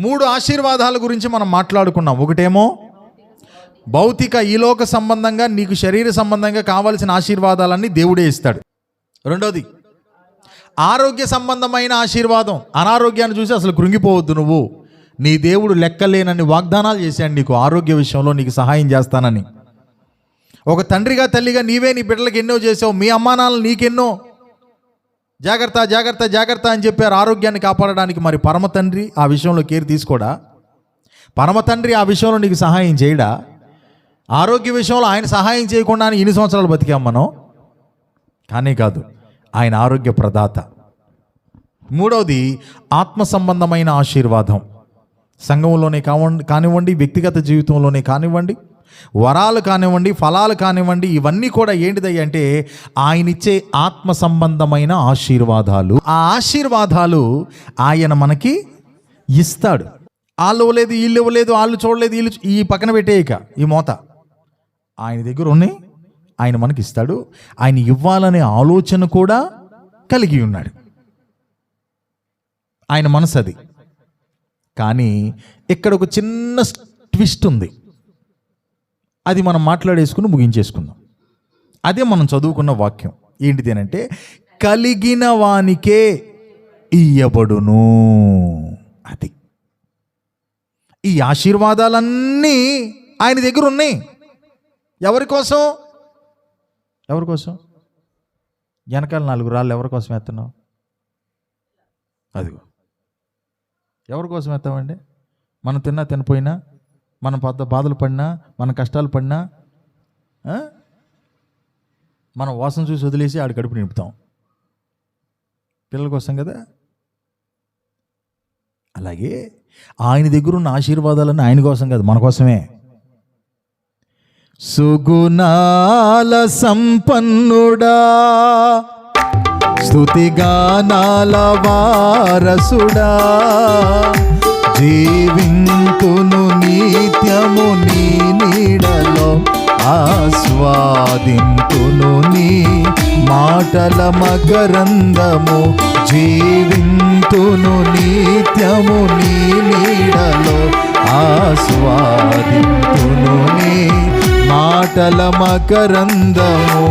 3 ఆశీర్వాదాల గురించి మనం మాట్లాడుకున్నాం. ఒకటేమో భౌతిక ఈలోక సంబంధంగా నీకు శరీర సంబంధంగా కావాల్సిన ఆశీర్వాదాలన్నీ దేవుడే ఇస్తాడు. రెండోది ఆరోగ్య సంబంధమైన ఆశీర్వాదం. అనారోగ్యాన్ని చూసి అసలు కృంగిపోవద్దు. నువ్వు నీ దేవుడు లెక్కలేనన్ని వాగ్దానాలు చేశాడు నీకు ఆరోగ్య విషయంలో నీకు సహాయం చేస్తానని. ఒక తండ్రిగా తల్లిగా నీవే నీ బిడ్డలకు ఎన్నో చేసావు. మీ అమ్మానాన్నలు నీకెన్నో జాగ్రత్త జాగ్రత్త జాగ్రత్త అని చెప్పారు ఆరోగ్యాన్ని కాపాడడానికి. మరి పరమ తండ్రి ఆ విషయంలో కేర్ తీసుకోడా? పరమ తండ్రి ఆ విషయంలో నీకు సహాయం చేయడా? ఆరోగ్య విషయంలో ఆయన సహాయం చేయకుండా ఇన్ని సంవత్సరాలు బతికాం మనం. కానీ కాదు, ఆయన ఆరోగ్య ప్రదాత. మూడవది ఆత్మ సంబంధమైన ఆశీర్వాదం. సంఘంలోనే కానివ్వండి, వ్యక్తిగత జీవితంలోనే కానివ్వండి, వరాలు కానివ్వండి, ఫలాలు కానివ్వండి, ఇవన్నీ కూడా ఏంటిదయ్యి అంటే ఆయన ఇచ్చే ఆత్మ సంబంధమైన ఆశీర్వాదాలు. ఆ ఆశీర్వాదాలు ఆయన మనకి ఇస్తాడు. వాళ్ళు ఇవ్వలేదు, వీళ్ళు ఇవ్వలేదు, వాళ్ళు చూడలేదు, వీళ్ళు ఈ పక్కన పెట్టేయక ఈ మోత ఆయన దగ్గర ఉన్నాయి. ఆయన మనకి ఇస్తాడు. ఆయన ఇవ్వాలనే ఆలోచన కూడా కలిగి ఉన్నాడు. ఆయన మనసు అది. కానీ ఇక్కడ ఒక చిన్న ట్విస్ట్ ఉంది. అది మనం మాట్లాడేసుకుని ముగించేసుకుందాం. అదే మనం చదువుకున్న వాక్యం. ఏంటిది అంటే కలిగిన వానికే ఇయ్యబడును. అది ఈ ఆశీర్వాదాలన్నీ ఆయన దగ్గర ఉన్నాయి. ఎవరి కోసం? ఎవరి కోసం? వెనకాల 4 రాళ్ళు ఎవరి కోసం ఎత్తున్నావు? అదిగో ఎవరి కోసం ఎత్తామండి? మనం తిన్నా తినపోయినా, మనం బాధలు పడినా, మన కష్టాలు పడినా, మనం వాసన చూసి వదిలేసి ఆడి కడుపు నింపుతాం. పిల్లల కోసం కదా. అలాగే ఆయన దగ్గర ఉన్న ఆశీర్వాదాలన్నీ ఆయన కోసం కాదు, మన కోసమే. సుగుణాల సంపన్నుడా, స్తుతిగానాల వారసుడా, జీవింతును నిత్యము నీ నీడలో, ఆస్వాదింతును నీ మాటల మకరందము. జీవింతును నిత్యము నీ నీడలో, ఆస్వాదింతును నీ మాటల మకరందము.